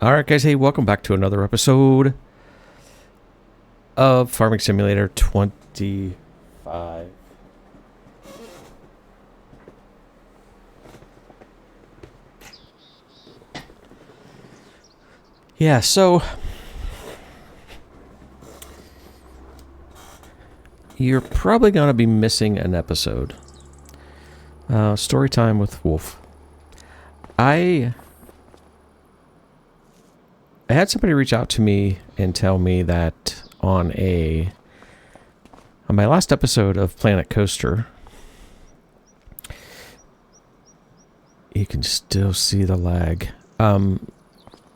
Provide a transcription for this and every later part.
Alright guys, hey, welcome back to another episode of Farming Simulator 25. Yeah, so you're probably going to be missing an episode. Story time with Wolf. I had somebody reach out to me and tell me that on my last episode of Planet Coaster, you can still see the lag.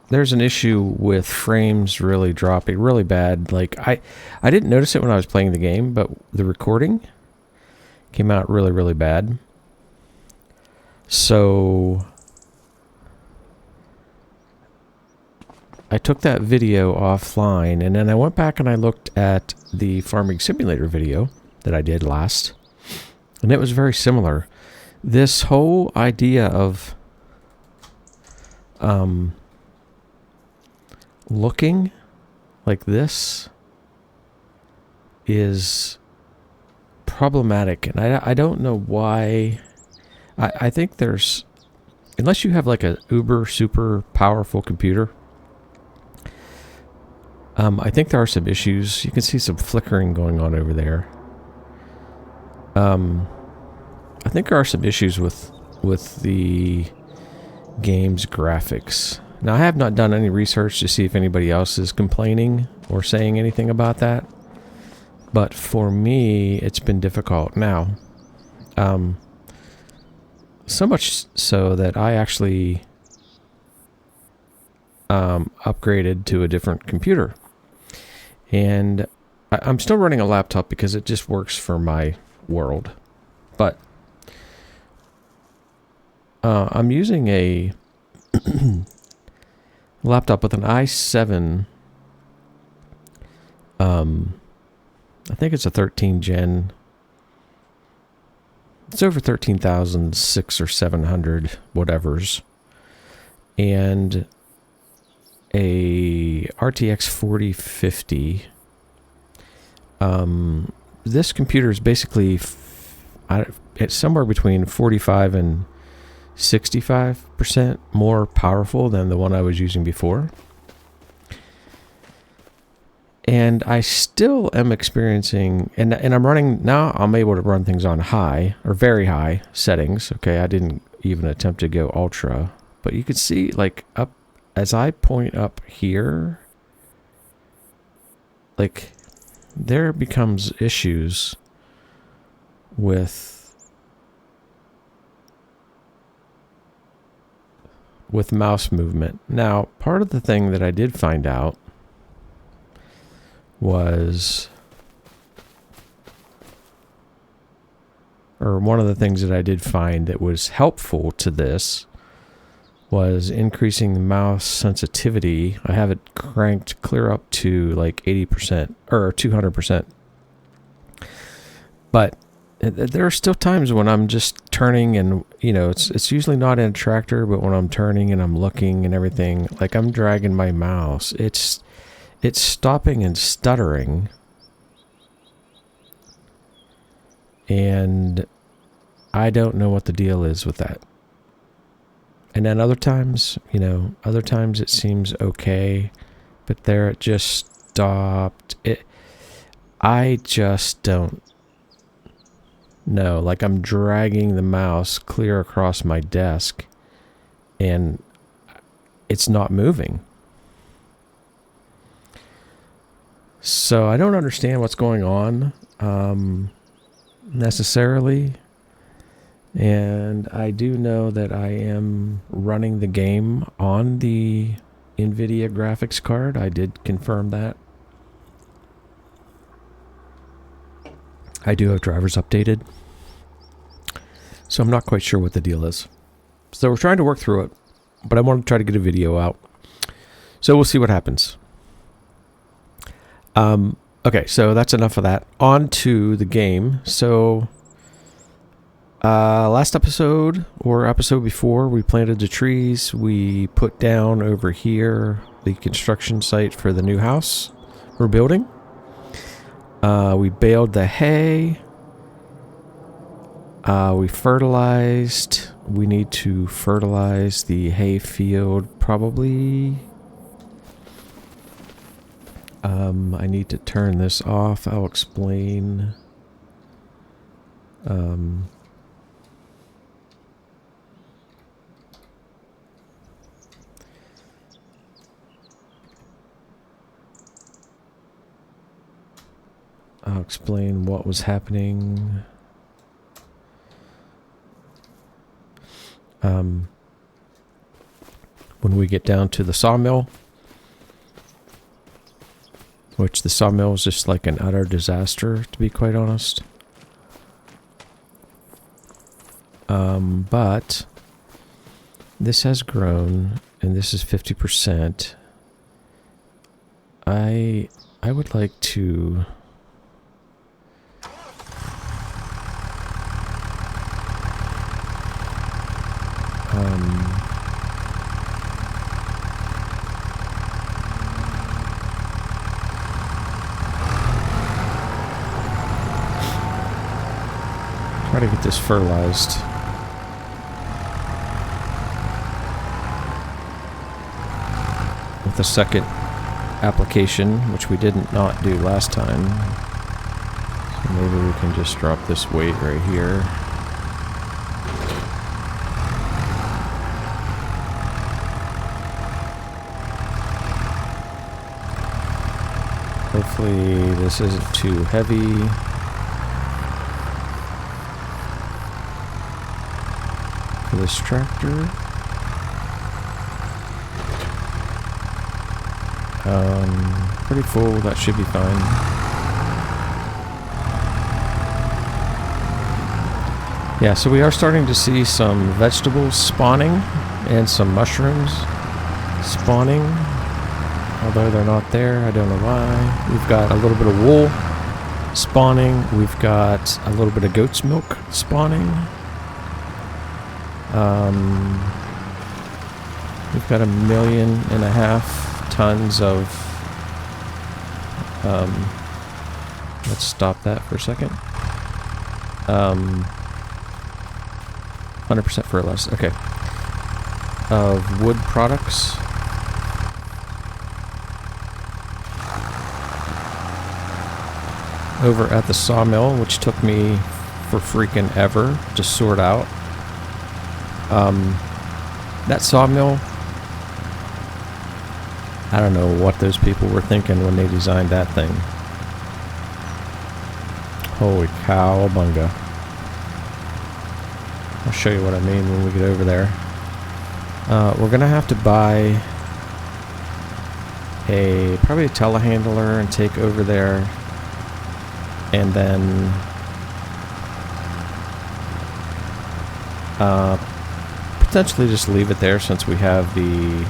There's an issue with frames really dropping really bad. Like I didn't notice it when I was playing the game, but the recording came out really, really bad. So I took that video offline, and then I went back and I looked at the Farming Simulator video that I did last, and it was very similar. This whole idea of looking like this is problematic, and I don't know why. I think there's, unless you have like a uber super powerful computer, I think there are some issues. You can see some flickering going on over there. I think there are some issues with the game's graphics. Now, I have not done any research to see if anybody else is complaining or saying anything about that. But for me, it's been difficult. Now, so much so that I actually upgraded to a different computer. And I'm still running a laptop because it just works for my world. But I'm using a laptop with an i7. I think it's a 13 gen. It's over 13,600 or 700 whatevers. And a RTX 4050. This computer is basically it's somewhere between 45 and 65% more powerful than the one I was using before. And I still am experiencing, and I'm running, now I'm able to run things on high, or very high settings. Okay, I didn't even attempt to go ultra. But you can see, like, up, as I point up here, like, there becomes issues with mouse movement. Now, part of the thing that I did find out was, or one of the things that I did find that was helpful to this was increasing the mouse sensitivity. I have it cranked clear up to like 80% or 200%. But there are still times when I'm just turning and, you know, it's usually not in a tractor, but when I'm turning and I'm looking and everything, like I'm dragging my mouse, it's stopping and stuttering. And I don't know what the deal is with that. And then other times, you know, it seems okay, but there it just stopped. I just don't know. Like I'm dragging the mouse clear across my desk and it's not moving. So I don't understand what's going on necessarily. And I do know that I am running the game on the NVIDIA graphics card. I did confirm that. I do have drivers updated. So I'm not quite sure what the deal is. So we're trying to work through it, but I want to try to get a video out. So we'll see what happens. Okay, so that's enough of that. On to the game. So Last episode, or episode before, we planted the trees. We put down over here the construction site for the new house we're building. We baled the hay. We fertilized. We need to fertilize the hay field probably. I need to turn this off. I'll explain. I'll explain what was happening. When we get down to the sawmill, which the sawmill is just like an utter disaster, to be quite honest. But this has grown, and this is 50%. I would like to try to get this fertilized. With a second application, which we didn't not do last time. So maybe we can just drop this weight right here. Hopefully this isn't too heavy. For this tractor. Pretty full, that should be fine. Yeah, so we are starting to see some vegetables spawning and some mushrooms spawning. Although they're not there, I don't know why. We've got a little bit of wool spawning. We've got a little bit of goat's milk spawning. We've got 1.5 million tons of let's stop that for a second. 100% fertilized, okay. Of wood products. Over at the sawmill, which took me for freaking ever to sort out. That sawmill, I don't know what those people were thinking when they designed that thing. Holy cow, bunga. I'll show you what I mean when we get over there. We're gonna have to buy probably a telehandler and take over there, and then potentially just leave it there since we have the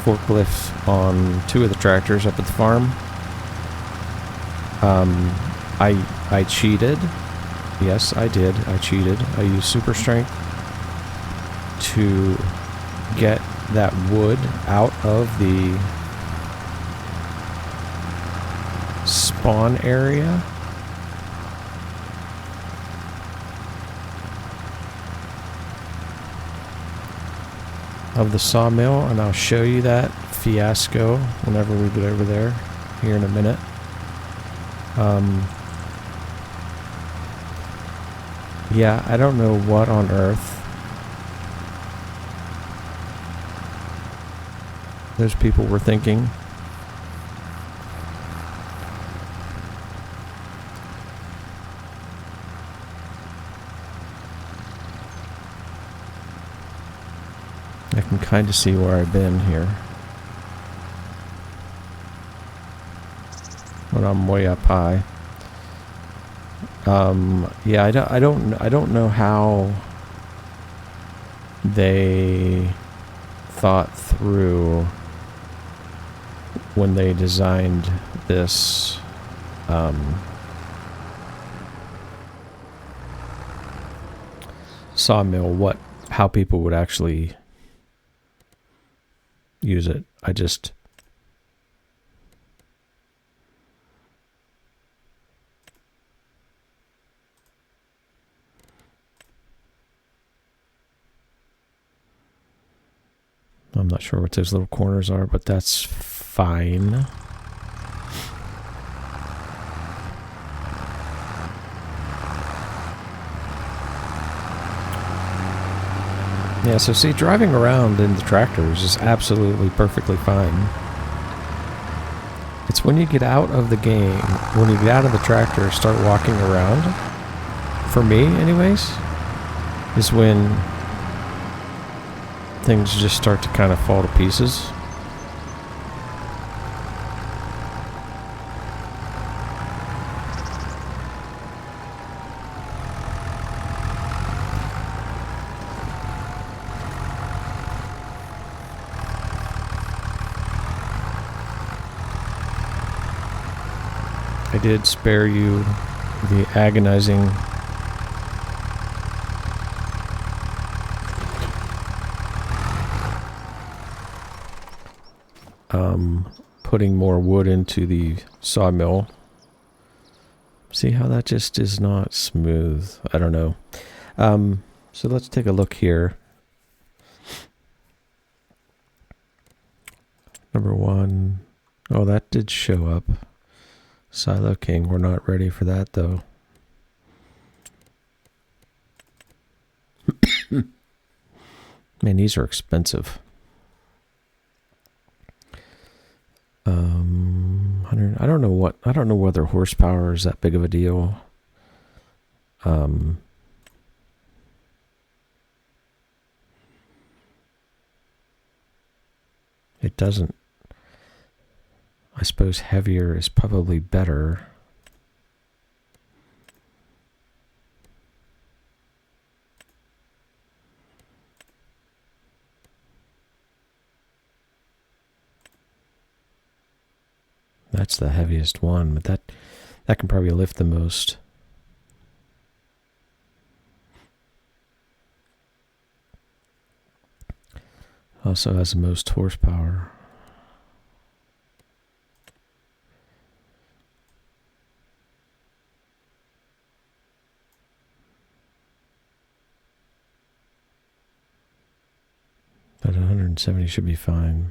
forklift on 2 of the tractors up at the farm. I cheated. Yes, I did. I cheated. I used super strength to get that wood out of the spawn area. Of the sawmill, and I'll show you that fiasco whenever we get over there here in a minute. Yeah, I don't know what on earth those people were thinking. I can kind of see where I've been here. When I'm way up high. Yeah, I don't know how they thought through when they designed this sawmill, how people would actually use it. I'm not sure what those little corners are, but that's fine. Yeah, so see, driving around in the tractors is absolutely perfectly fine. It's when you get out of the game, when you get out of the tractor, start walking around, for me anyways, is when things just start to kind of fall to pieces. I did spare you the agonizing putting more wood into the sawmill. See how that just is not smooth? I don't know. So let's take a look here. Number 1. Oh, that did show up. Silo King, we're not ready for that though. Man, these are expensive. 100. I don't know whether horsepower is that big of a deal. It doesn't. I suppose heavier is probably better. That's the heaviest one, but that can probably lift the most. Also has the most horsepower. But 170 should be fine.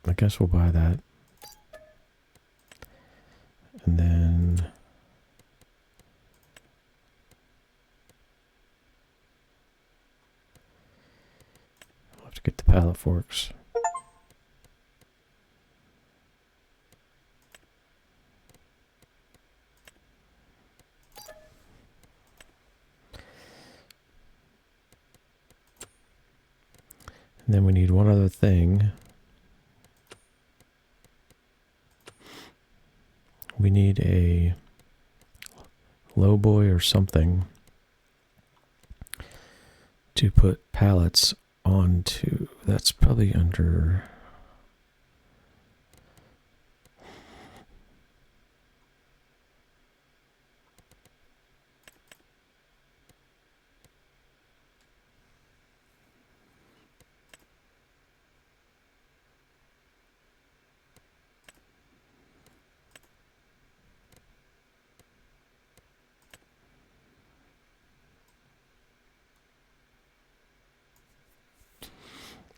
I guess we'll buy that. And then I'll have to get the pallet forks. And then we need one other thing. We need a lowboy or something to put pallets onto. That's probably under...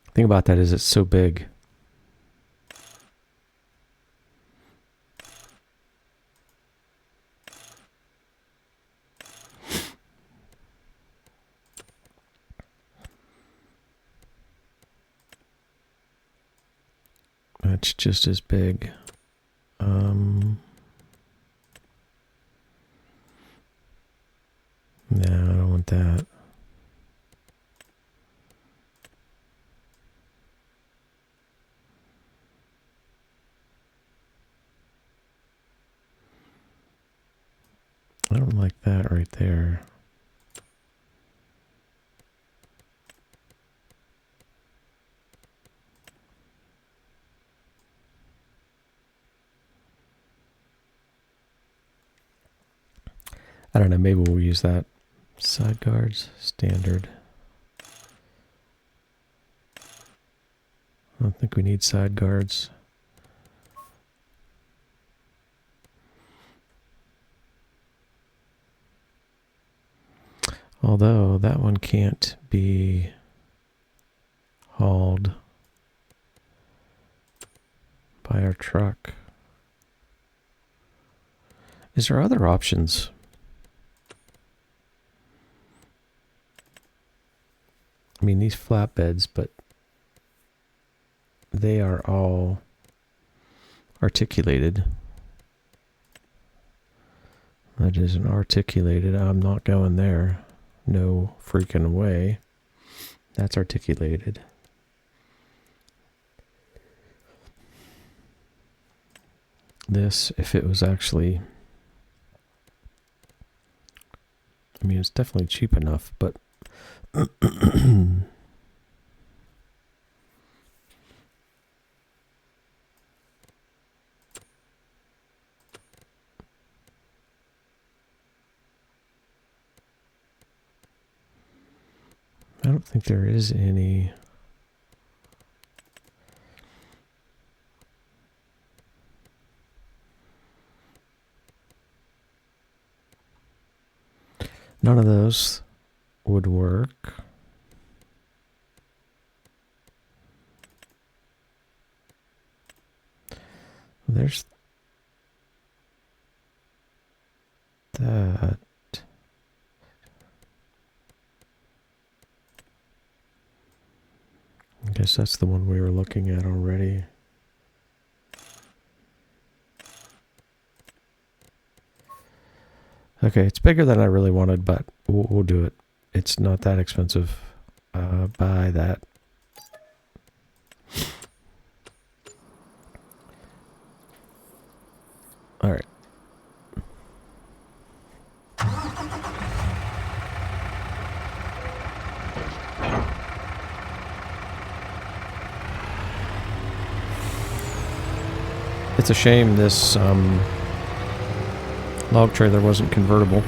The thing about that is it's so big. It's just as big. No, I don't want that. I don't like that right there. I don't know, maybe we'll use that. Side guards, standard. I don't think we need side guards. Although that one can't be hauled by our truck. Is there other options? I mean, these flatbeds, but they are all articulated. That isn't articulated. I'm not going there. No freaking way. That's articulated. This, if it was actually... I mean, it's definitely cheap enough, but... I don't think there is any... None of those would work. There's that. I guess that's the one we were looking at already. Okay, it's bigger than I really wanted, but we'll do it. It's not that expensive. Buy that. All right. It's a shame this log trailer wasn't convertible.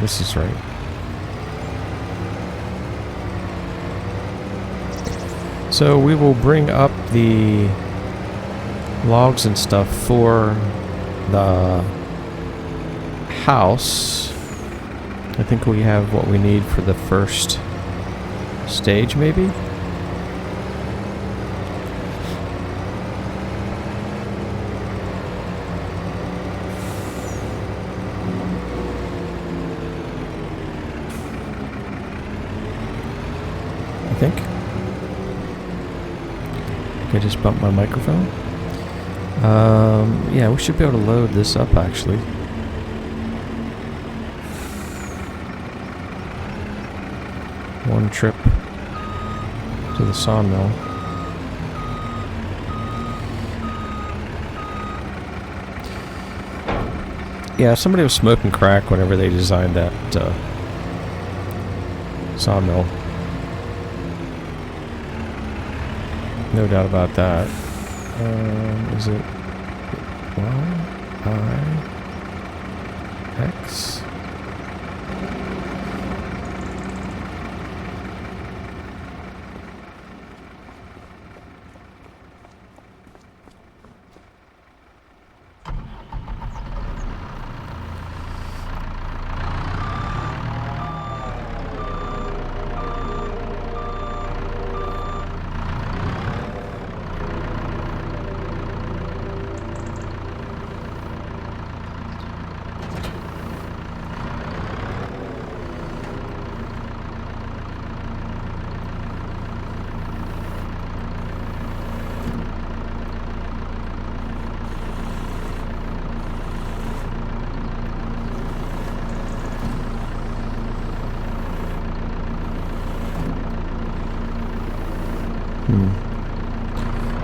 This is right. So we will bring up the logs and stuff for the house. I think we have what we need for the first stage, maybe? I think. Okay, just bump my microphone. Yeah, we should be able to load this up actually. One trip to the sawmill. Yeah, somebody was smoking crack whenever they designed that sawmill. No doubt about that. Is it Y-I-X?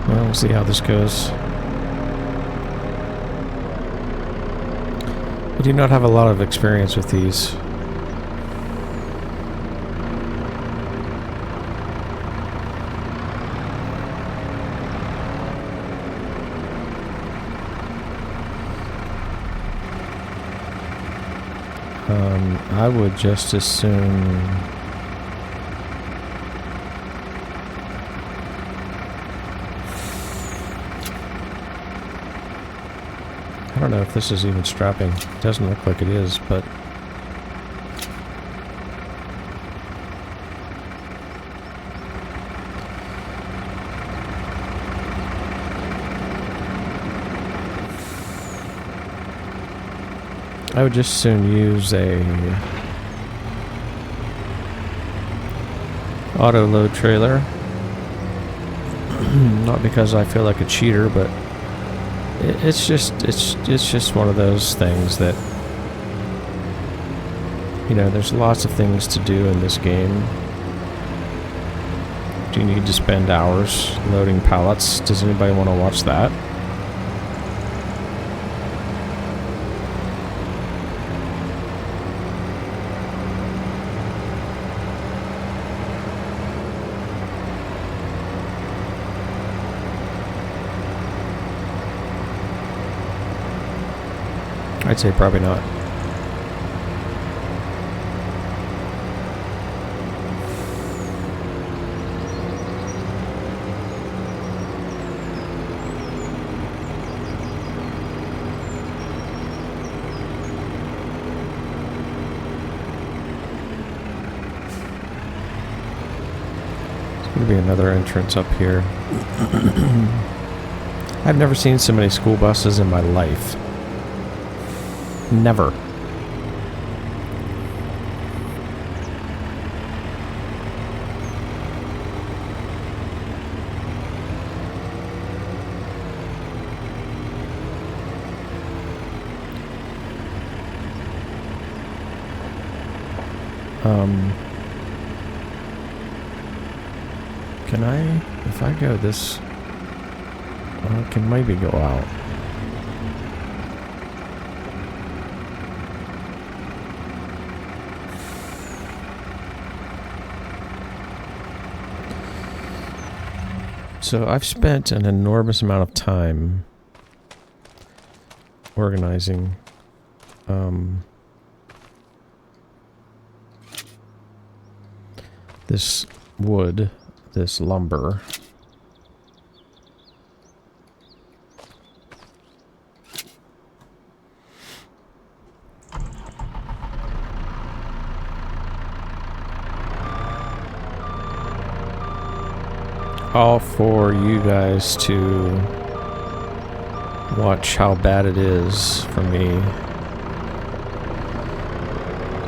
Well, we'll see how this goes. do not have a lot of experience with these. I would just as soon... I don't know if this is even strapping. It doesn't look like it is, but... I would just soon use a auto load trailer. Not because I feel like a cheater, but it's just one of those things that, you know, there's lots of things to do in this game. Do you need to spend hours loading pallets? Does anybody want to watch that? I'd say probably not. There's going to be another entrance up here. I've never seen so many school buses in my life. Never. Can I, if I go this, I can maybe go out. So I've spent an enormous amount of time organizing this wood, this lumber. All for you guys to watch how bad it is for me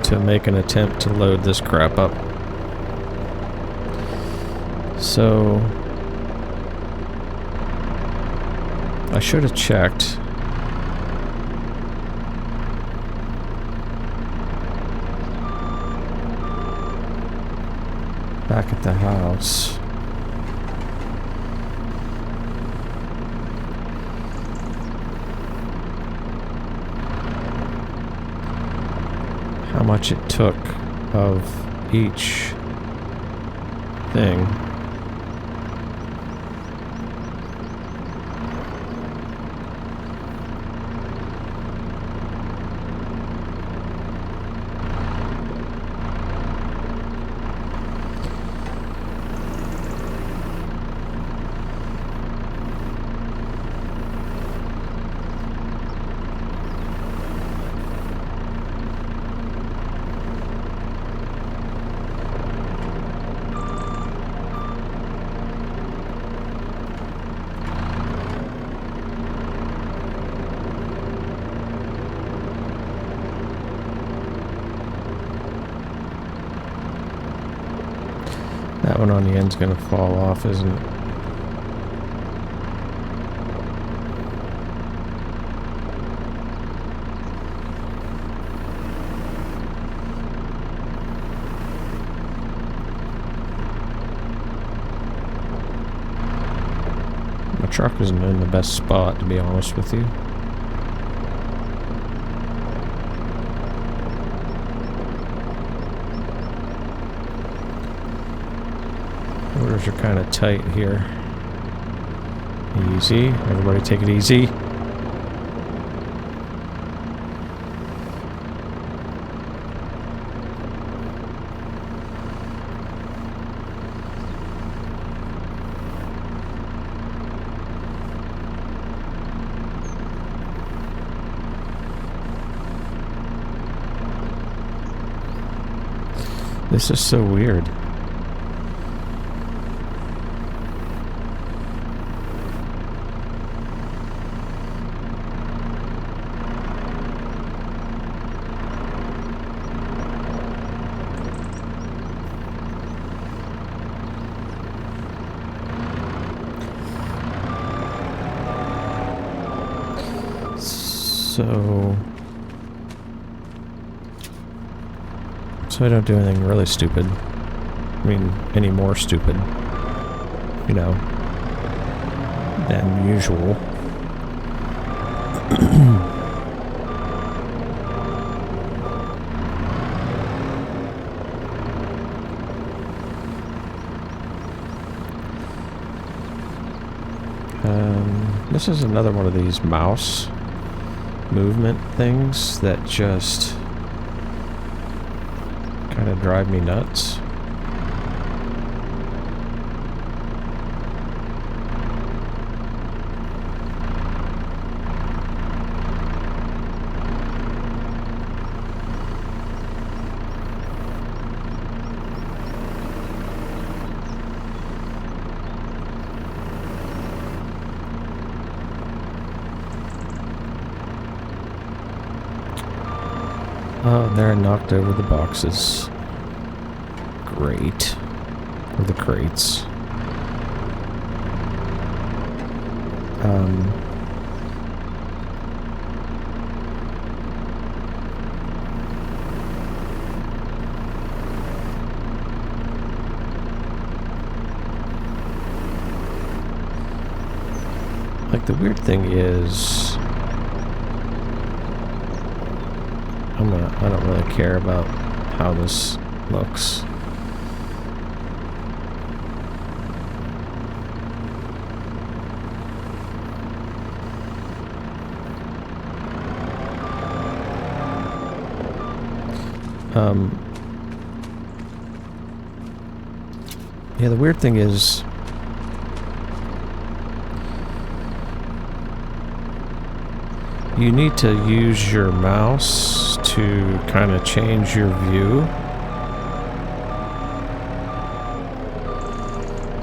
to make an attempt to load this crap up. So I should have checked. Back at the house. How much it took of each thing. That one on the end's gonna fall off, isn't it? My truck isn't in the best spot, to be honest with you. quarters are kind of tight here. Easy. Everybody take it easy. This is so weird. So I don't do anything really stupid. I mean, any more stupid, you know, than usual. This is another one of these mouse movement things that just kind of drive me nuts. Oh, there I knocked over the boxes. Great. Or the crates. Like, the weird thing is, I don't really care about how this looks. Yeah, the weird thing is, you need to use your mouse to kind of change your view.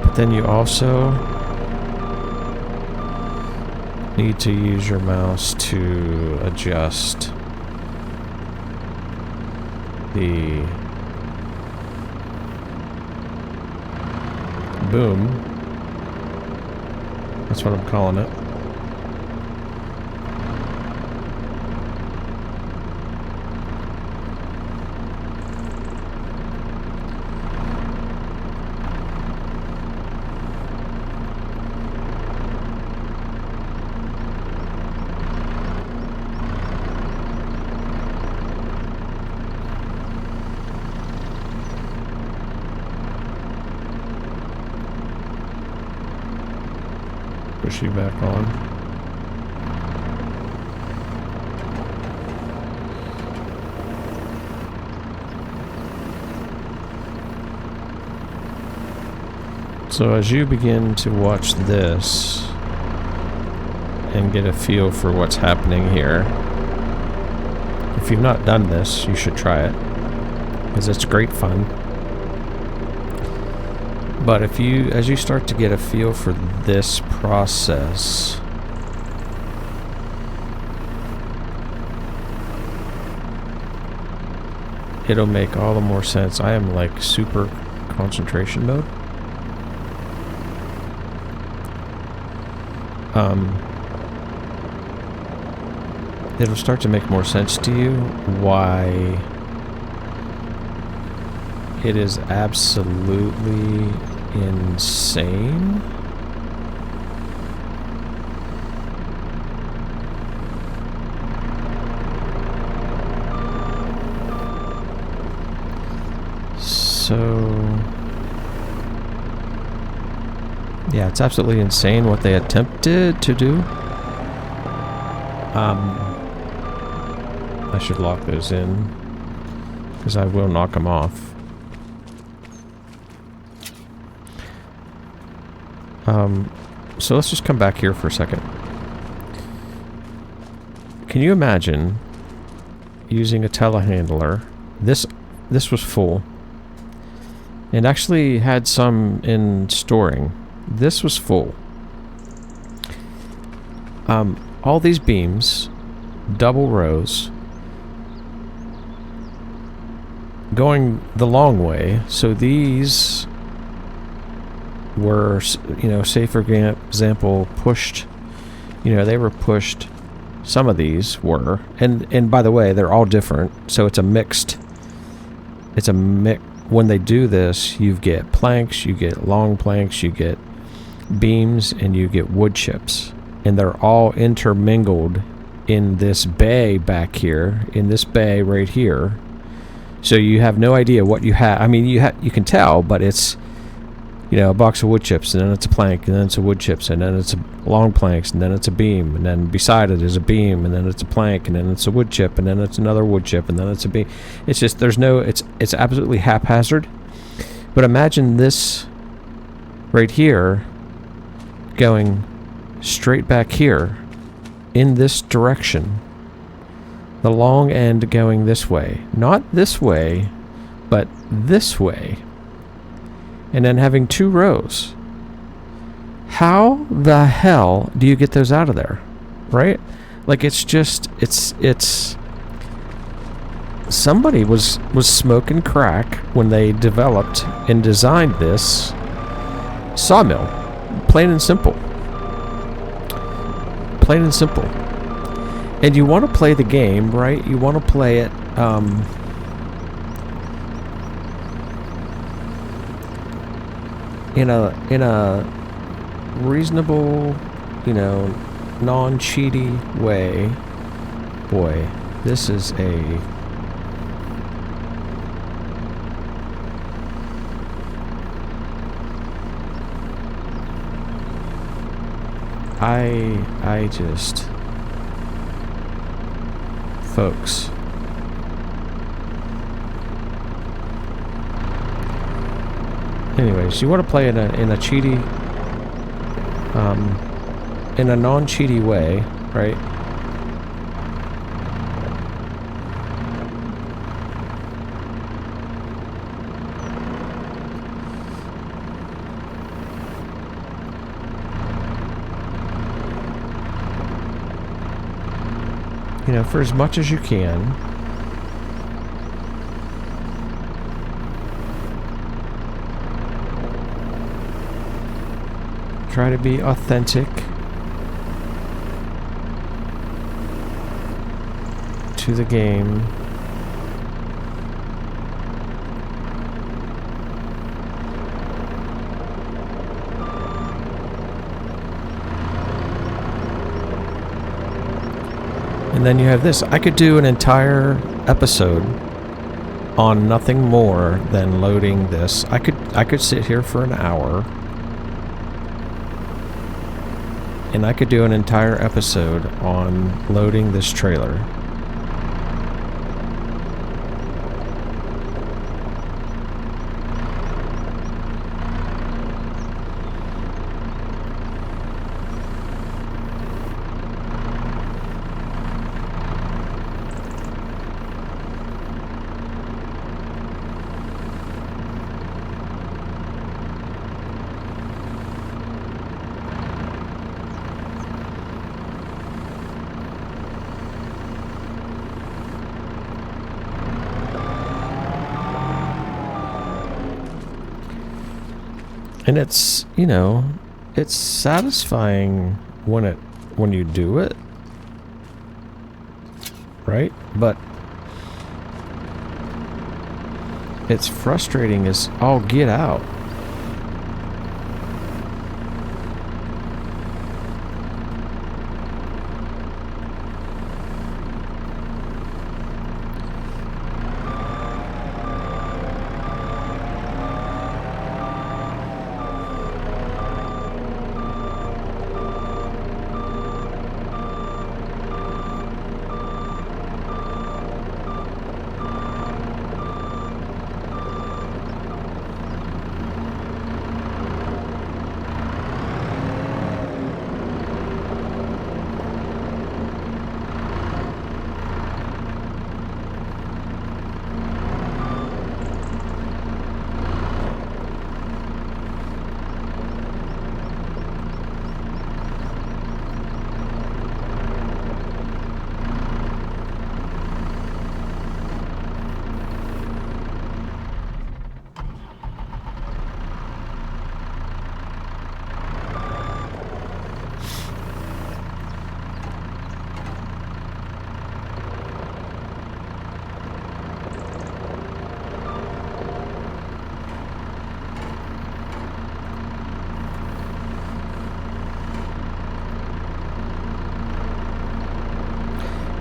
But then you also need to use your mouse to adjust the boom. That's what I'm calling it. Push you back on. So as you begin to watch this and get a feel for what's happening here, if you've not done this, you should try it, because it's great fun. But as you start to get a feel for this process, it'll make all the more sense. I am like super concentration mode. It'll start to make more sense to you why it is absolutely insane Yeah, it's absolutely insane what they attempted to do. I should lock those in, because I will knock them off. So let's just come back here for a second. Can you imagine using a telehandler? This was full. It actually had some in storing. This was full. All these beams, double rows, going the long way. So these were, you know, say for example, pushed, you know, they were pushed. Some of these were, and by the way, they're all different. So it's a mixed, when they do this, you get planks, you get long planks, you get beams, and you get wood chips. And they're all intermingled in this bay back here, in this bay right here. So you have no idea what you have. I mean, you can tell, but it's, you know, a box of wood chips, and then it's a plank, and then it's a wood chips, and then it's a long planks, and then it's a beam, and then beside it is a beam, and then it's a plank, and then it's a wood chip, and then it's another wood chip, and then it's a beam. It's just, there's no, it's absolutely haphazard. But imagine this right here going straight back here in this direction. The long end going this way. Not this way, but this way. And then having two rows. How the hell do you get those out of there? Right? Like, it's just, it's somebody was smoking crack when they developed and designed this sawmill. Plain and simple. Plain and simple. And you want to play the game, right? You want to play it in a reasonable, you know, non-cheaty way. Boy, this is a I just, folks, anyways, you want to play in a cheaty, in a non-cheaty way, right? You know, for as much as you can. Try to be authentic to the game. And then you have this. I could do an entire episode on nothing more than loading this. I could sit here for an hour, and I could do an entire episode on loading this trailer. And it's, you know, it's satisfying when you do it, right? But it's frustrating as all get out.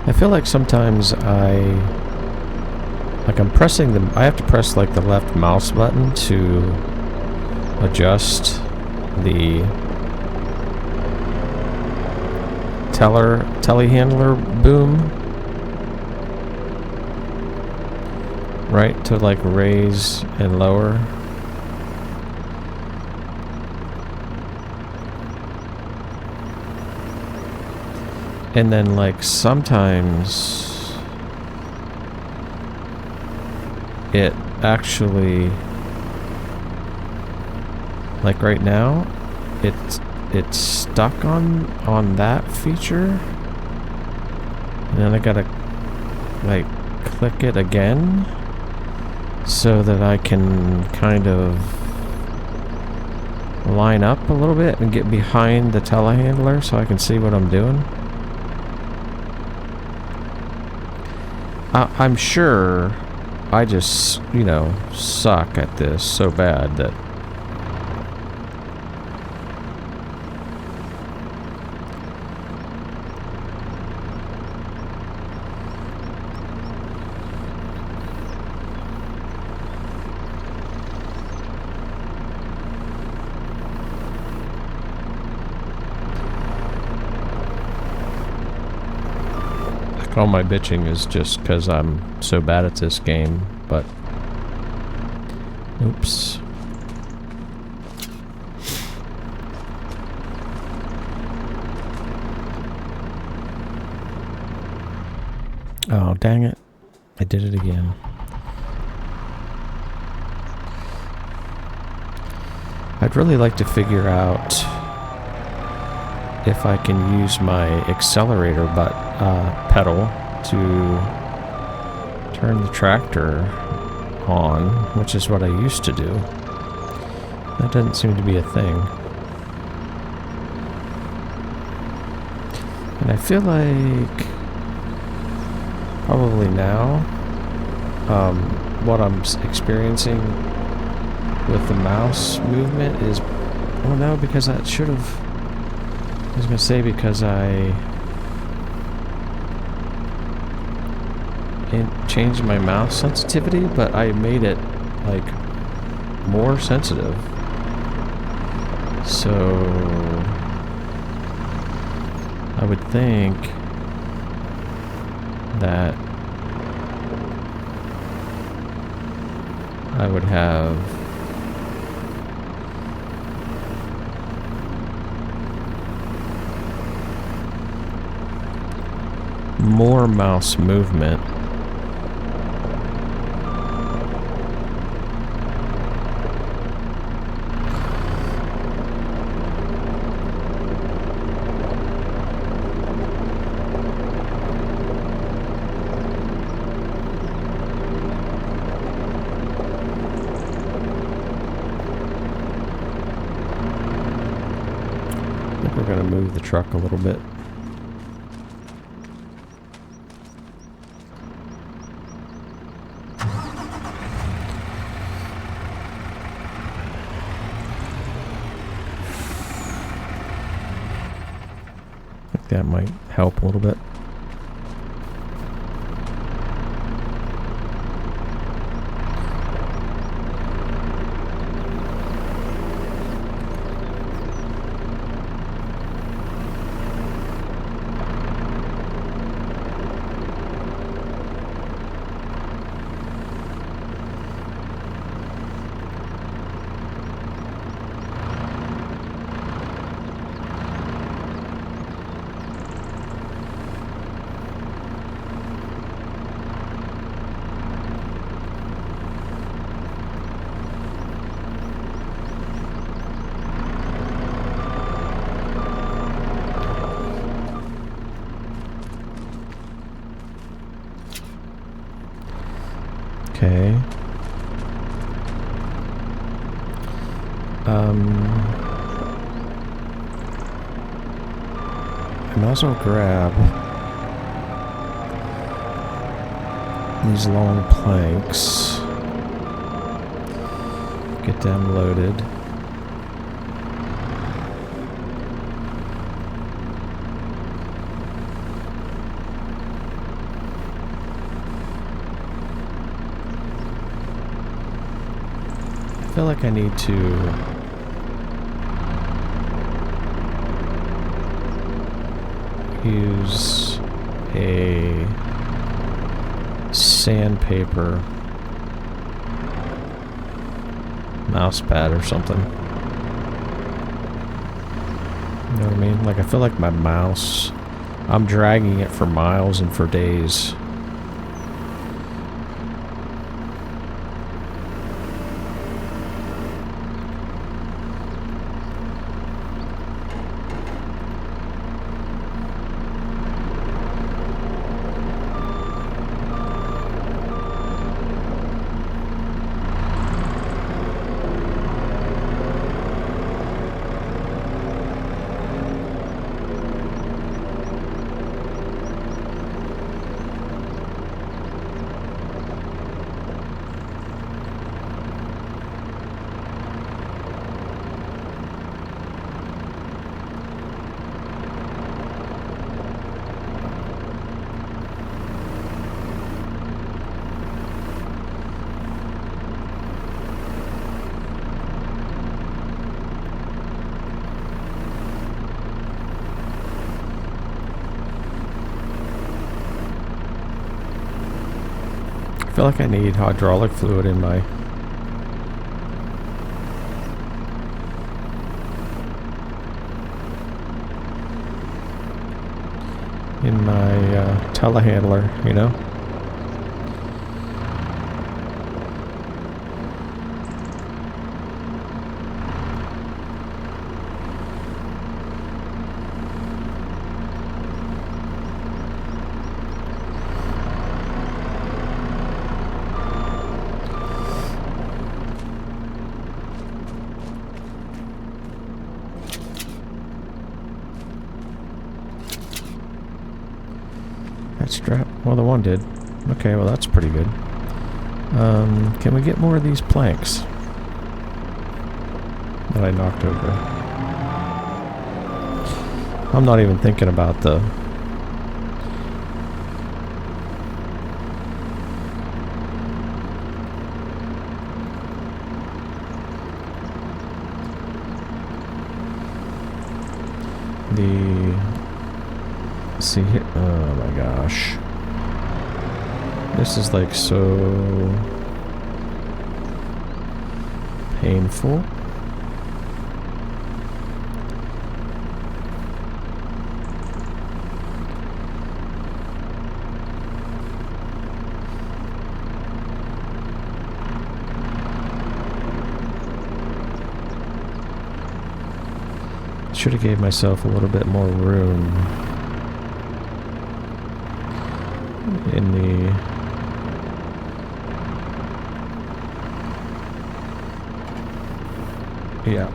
I feel like sometimes I'm pressing I have to press like the left mouse button to adjust the telehandler boom, right, to like raise and lower. And then like sometimes it actually, like right now, it's stuck on that feature. And then I gotta like click it again so that I can kind of line up a little bit and get behind the telehandler so I can see what I'm doing. I'm sure I just, you know, suck at this so bad that all my bitching is just because I'm so bad at this game, but oops. Oh, dang it. I did it again. I'd really like to figure out if I can use my accelerator pedal to turn the tractor on, which is what I used to do. That doesn't seem to be a thing. And I feel like probably now what I'm experiencing with the mouse movement is, oh no, because I should have, I was going to say because I changed my mouse sensitivity, but I made it like more sensitive. So I would think that I would have more mouse movement. I think we're going to move the truck a little bit. That might help a little bit. Okay. I might as well grab these long planks, get them loaded. feel like I need to use a sandpaper mouse pad or something. You know what I mean? Like, I feel like my mouse, I'm dragging it for miles and for days. I feel like I need hydraulic fluid in my telehandler, you know? That strap, well, the one did. Okay, well, that's pretty good. Can we get more of these planks that I knocked over? I'm not even thinking about the see here. Oh my gosh, this is like so painful. Should have gave myself a little bit more room in the yeah.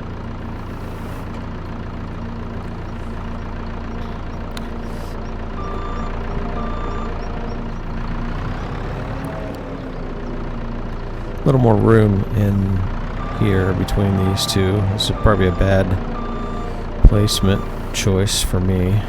A little more room in here between these two. This is probably a bad placement choice for me.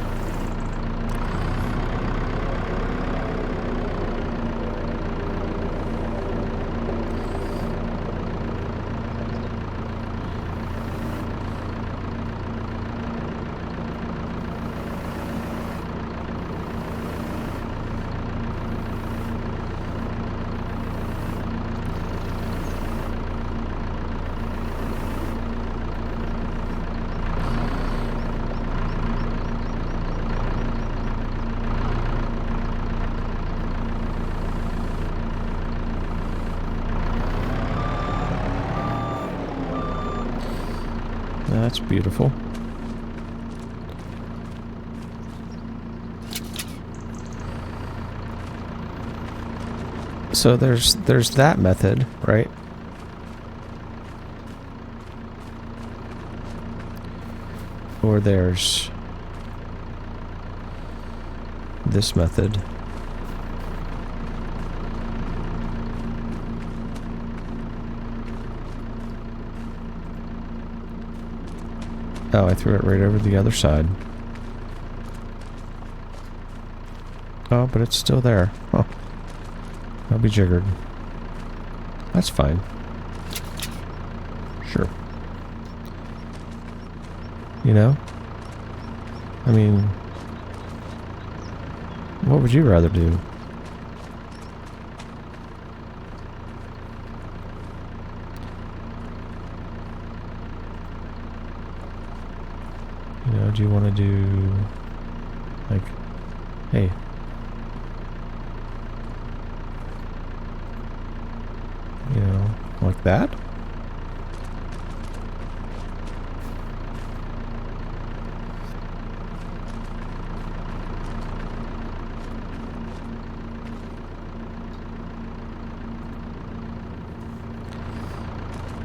That's beautiful. So there's that method, right? Or there's this method. Oh, I threw it right over the other side. Oh, but it's still there. Oh. I'll be jiggered. That's fine. Sure. You know? I mean, what would you rather do? You know, do you want to do, like, hey, you know, like that?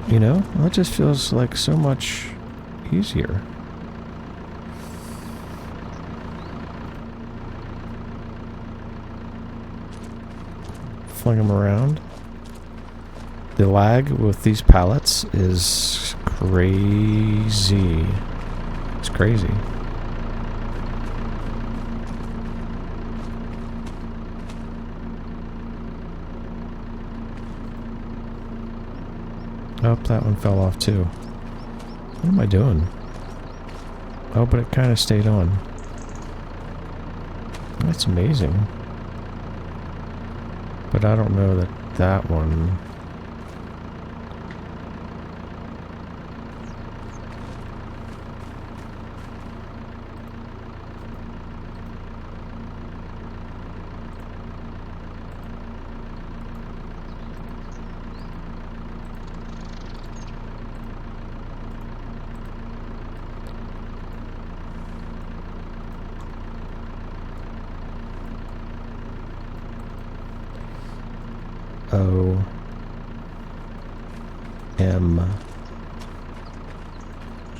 You know, that just feels like so much easier. Fling them around. The lag with these pallets is crazy. It's crazy. Oh, that one fell off too. What am I doing? Oh, but it kind of stayed on. That's amazing. But I don't know that that one...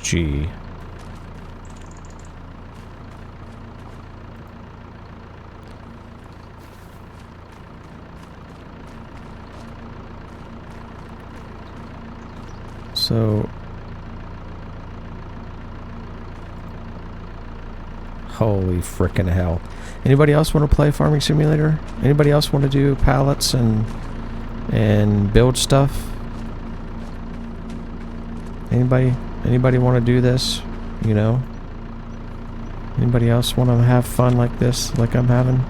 OMG. So, holy frickin' hell. Anybody else want to play Farming Simulator? Anybody else want to do pallets and build stuff? Anybody want to do this? You know? Anybody else want to have fun like this, like I'm having?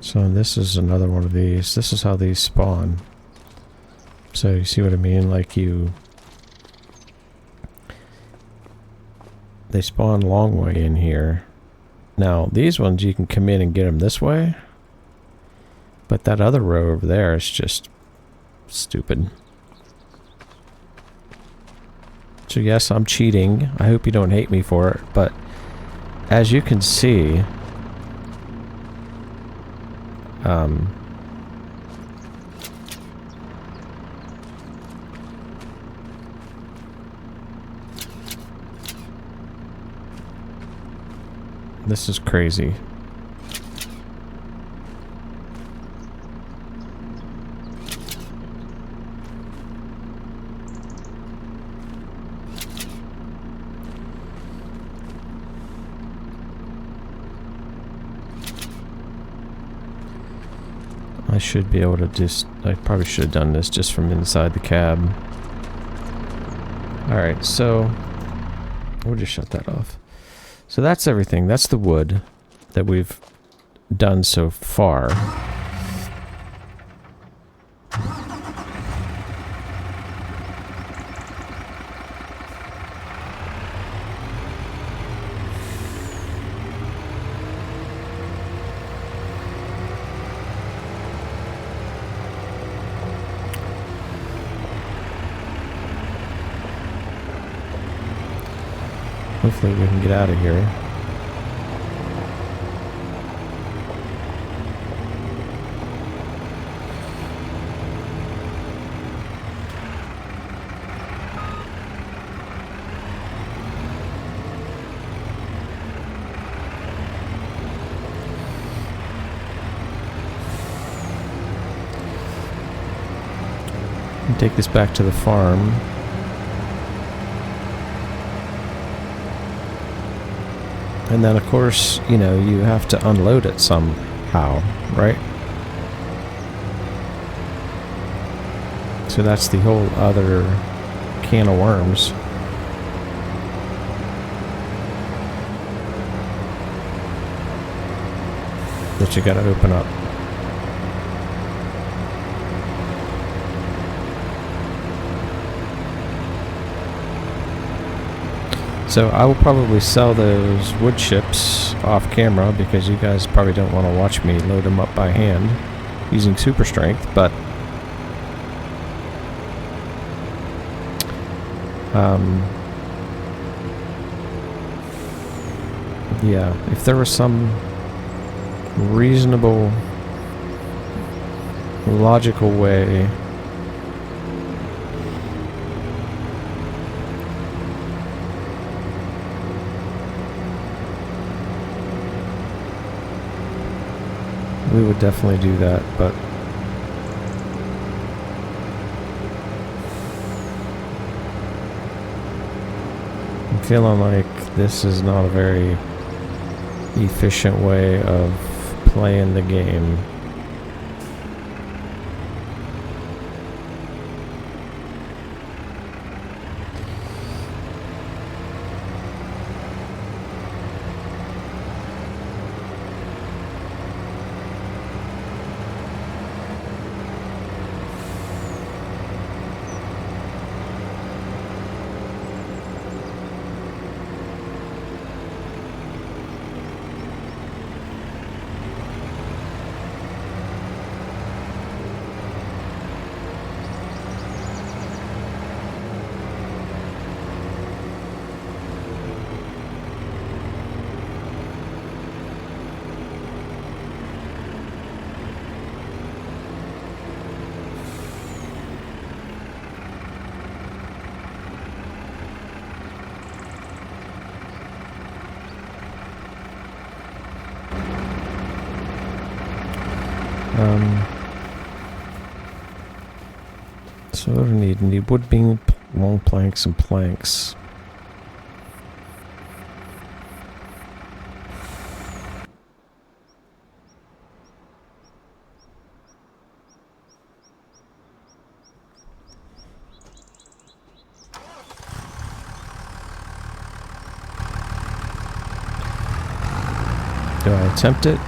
So this is another one of these. This is how these spawn. So you see what I mean? Like they spawn long way in here. Now these ones you can come in and get them this way. But that other row over there is just stupid. So yes, I'm cheating. I hope you don't hate me for it. But as you can see... this is crazy. I should be able to just... I probably should have done this just from inside the cab. Alright, so... we'll just shut that off. So that's everything. That's the wood that we've done so far. hopefully we can get out of here. Take this back to the farm. And then, of course, you know, you have to unload it somehow, right? So that's the whole other can of worms. That you gotta open up. So I will probably sell those wood chips off camera because you guys probably don't want to watch me load them up by hand using super strength, but yeah, if there was some reasonable, logical way we would definitely do that, but I'm feeling like this is not a very efficient way of playing the game. So what do we need? We need wood beam, long planks, and planks. Do I attempt it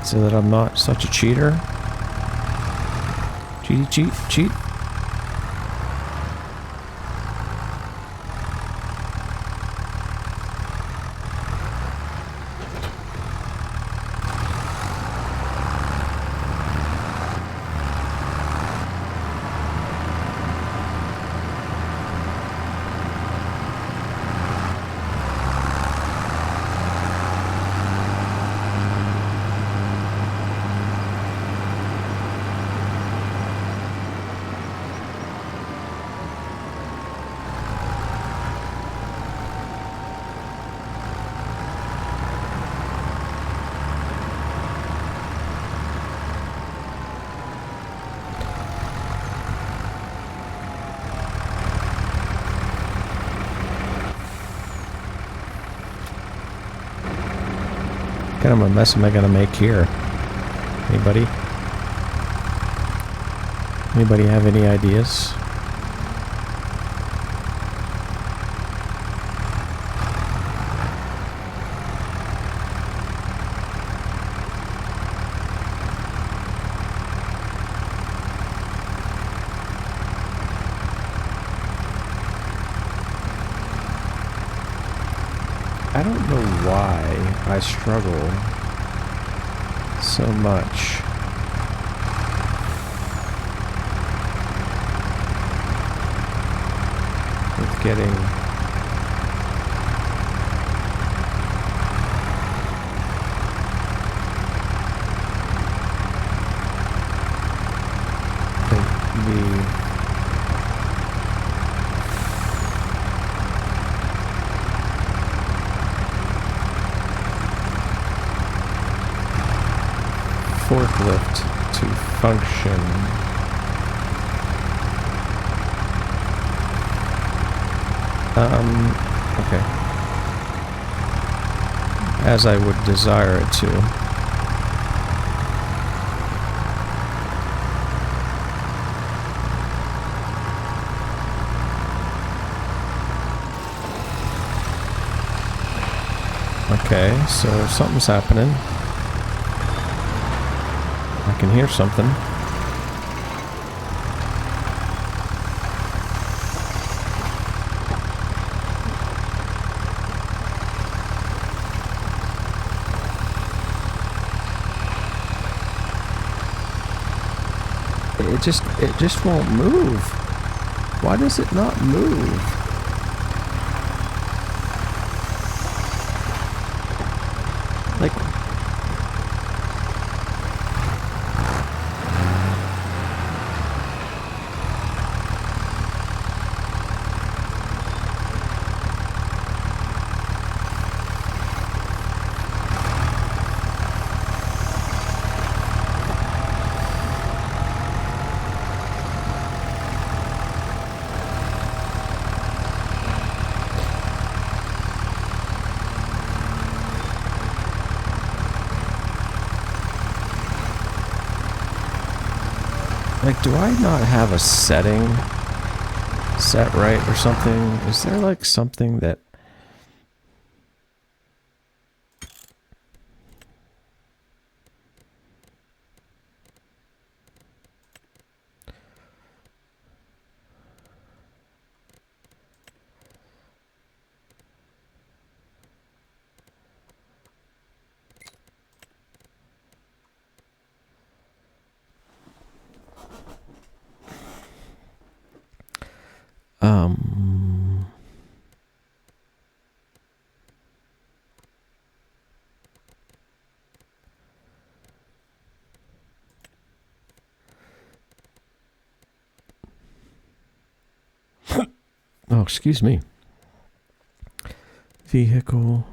so that I'm not such a cheater? Cheat. What kind of a mess am I gonna make here? Anybody? Anybody have any ideas? I don't know why I struggle so much with getting the forklift to function. Okay. As I would desire it to. Okay, so something's happening. I can hear something. It just won't move. Why does it not move? Like, do I not have a setting set right or something? Is there like something that... Oh, excuse me. Vehicle.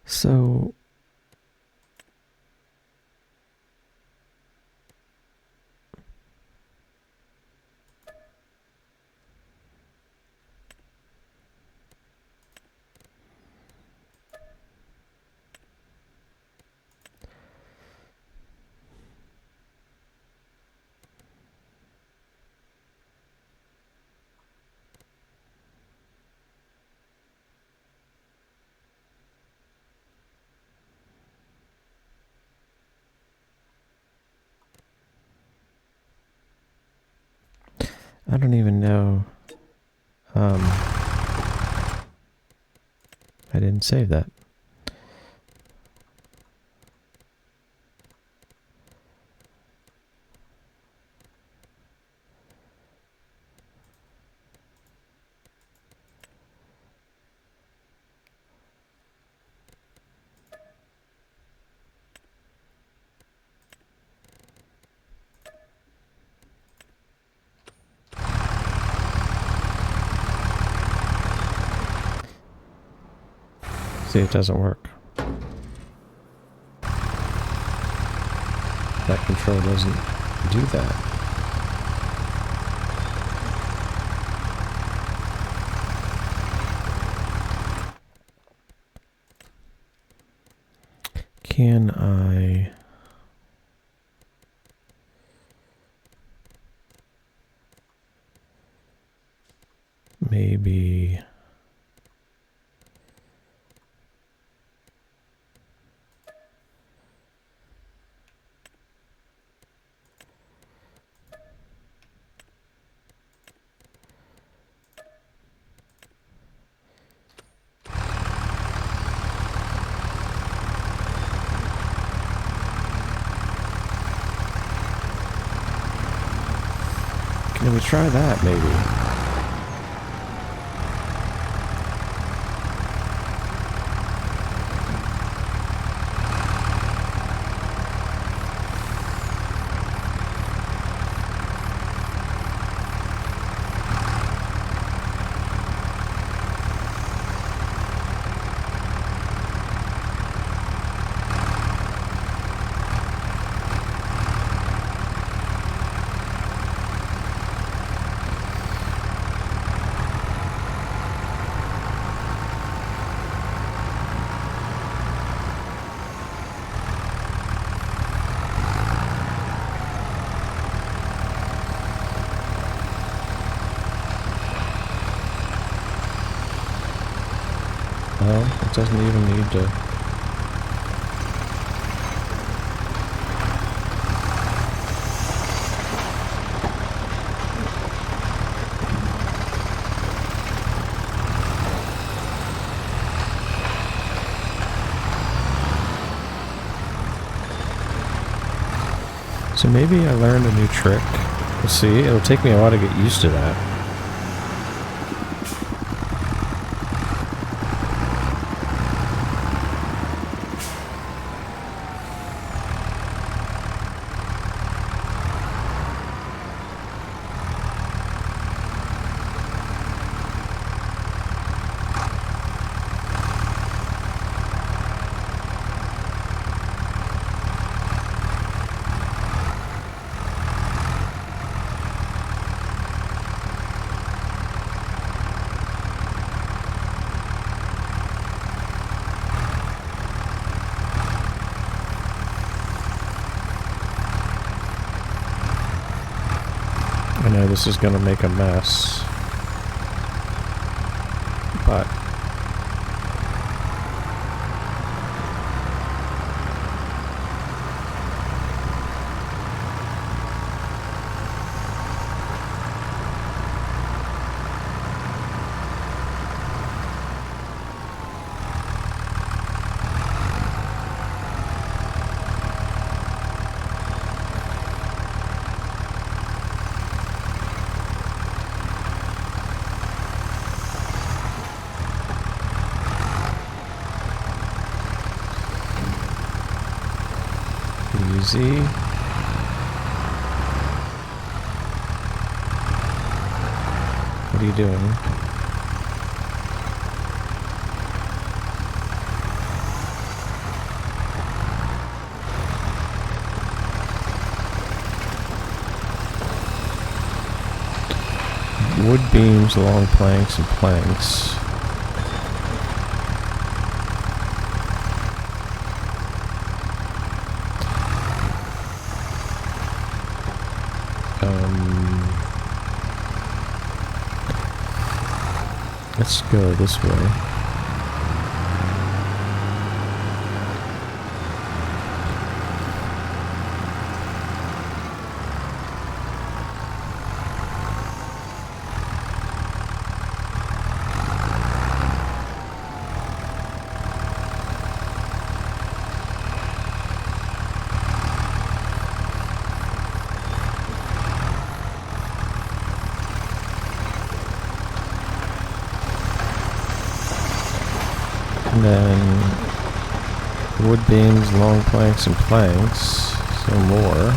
So... I don't even know. I didn't save that. See, it doesn't work. That control doesn't do that. Can I... maybe... Let me try that, maybe. No, it doesn't even need to. So maybe I learned a new trick. We'll see. It'll take me a while to get used to that. I know this is going to make a mess, but easy. What are you doing? Wood beams, long planks, and planks. Let's go this way. And then wood beams, long planks, and planks. Some more.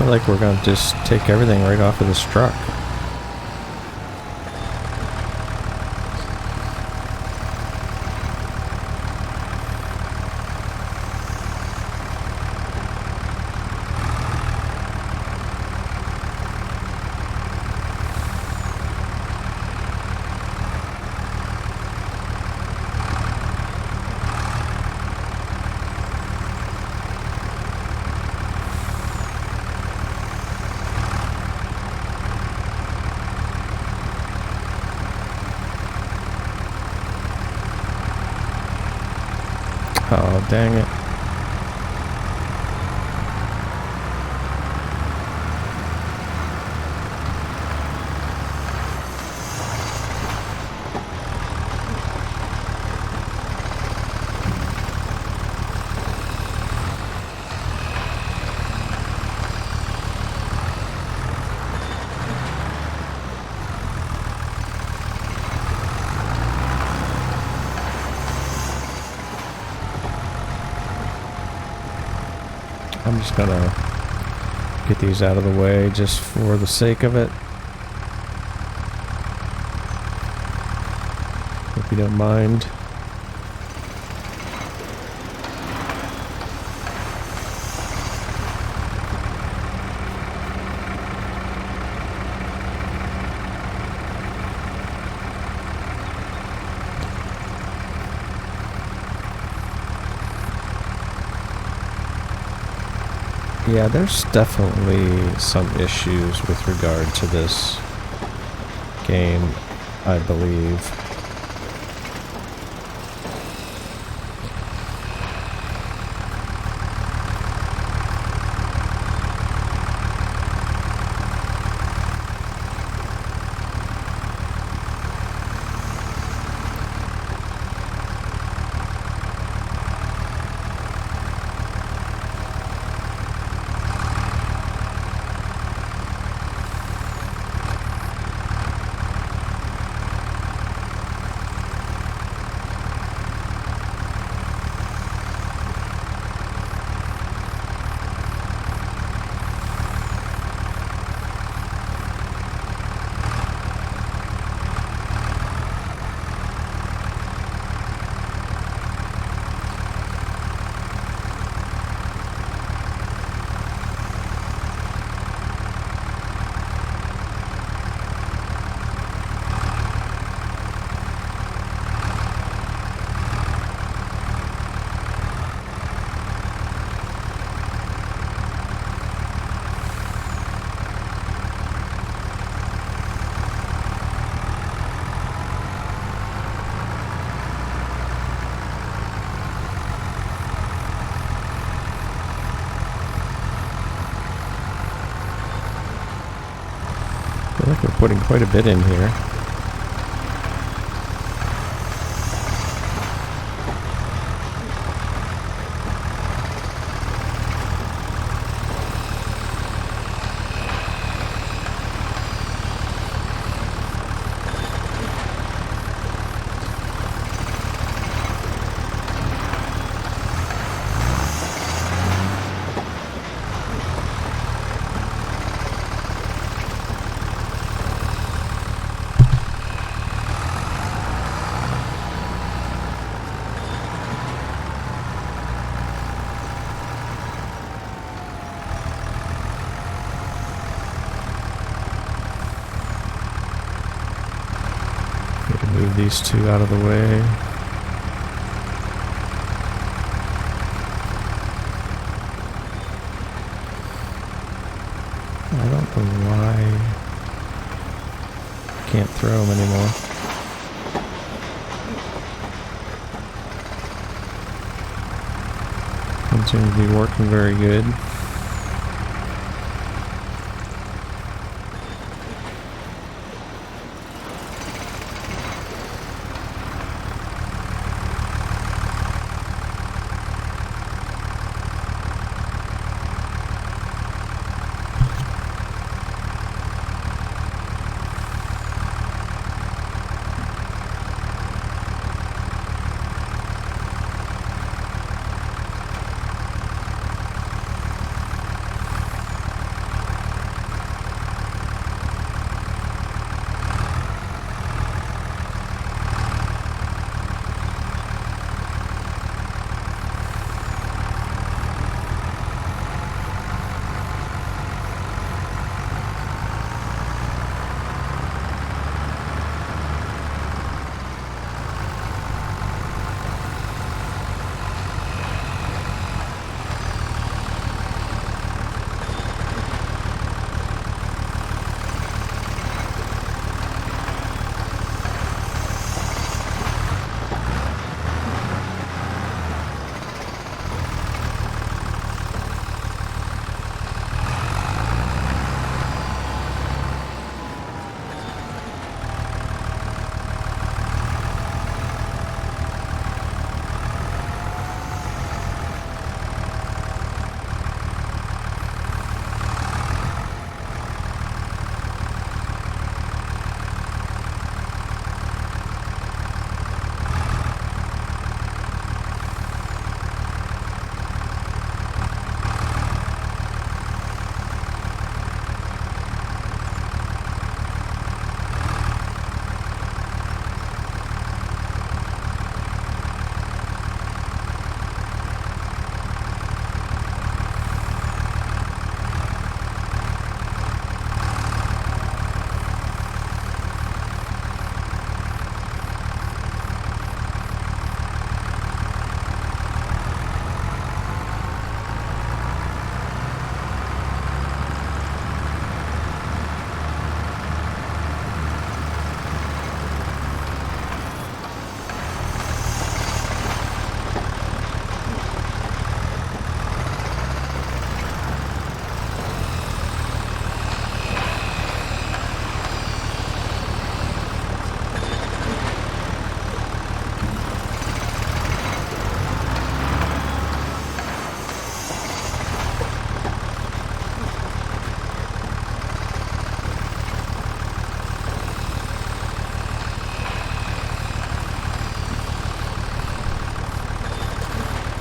feel like we're going to just take everything right off of this truck. Oh, dang it. I'm just gonna get these out of the way just for the sake of it. Hope you don't mind. Yeah, there's definitely some issues with regard to this game, I believe. I feel like we're putting quite a bit in here. Move these two out of the way. I don't know why I can't throw them anymore. Doesn't seem to be working very good.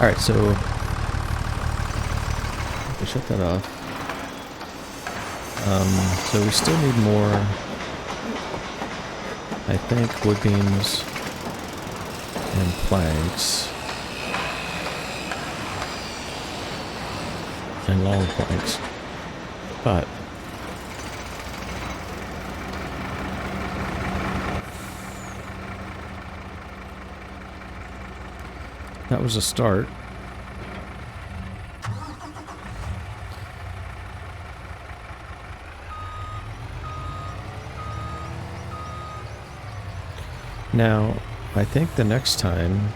Alright, so we shut that off. So we still need more, I think, wood beams and planks. And long planks. But that was a start. Now, I think the next time,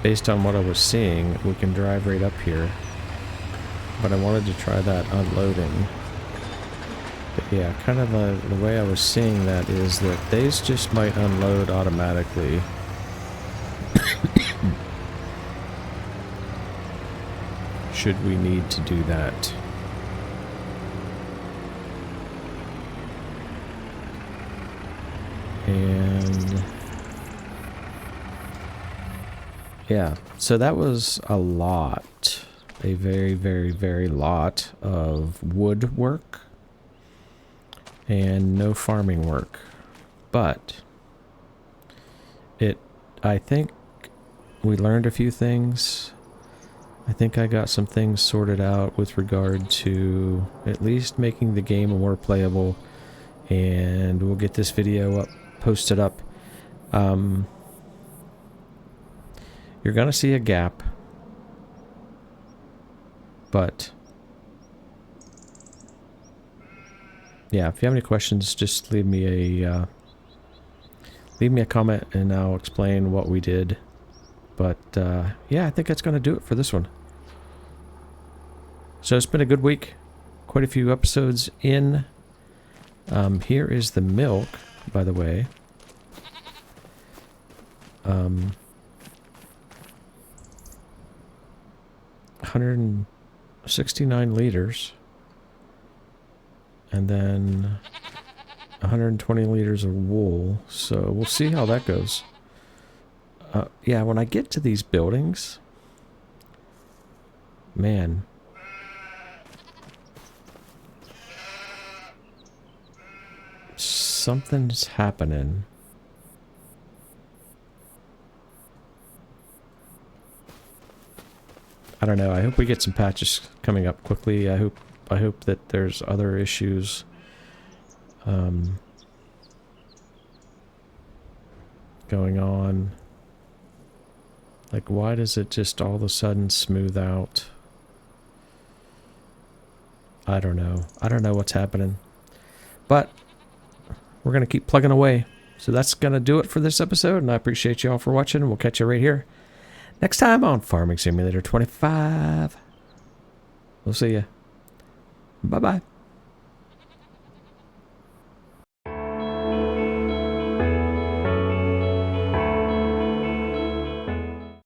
based on what I was seeing, we can drive right up here. But I wanted to try that unloading. But yeah, kind of the way I was seeing that is that these just might unload automatically. Should we need to do that. And yeah, so that was a lot. A very, very, very lot of wood work and no farming work. But I think we learned a few things. I think I got some things sorted out with regard to at least making the game more playable, and we'll get this video up, posted up. You're gonna see a gap. But yeah, if you have any questions, just leave me a comment and I'll explain what we did. But yeah, I think that's going to do it for this one. So it's been a good week. Quite a few episodes in. Here is the milk, by the way. 169 liters. And then 120 liters of wool. So we'll see how that goes. Yeah, when I get to these buildings, man, something's happening. I don't know. I hope we get some patches coming up quickly. I hope that there's other issues going on. Like, why does it just all of a sudden smooth out? I don't know. I don't know what's happening. But we're going to keep plugging away. So that's going to do it for this episode, and I appreciate you all for watching, and we'll catch you right here next time on Farming Simulator 25. We'll see ya. Bye-bye.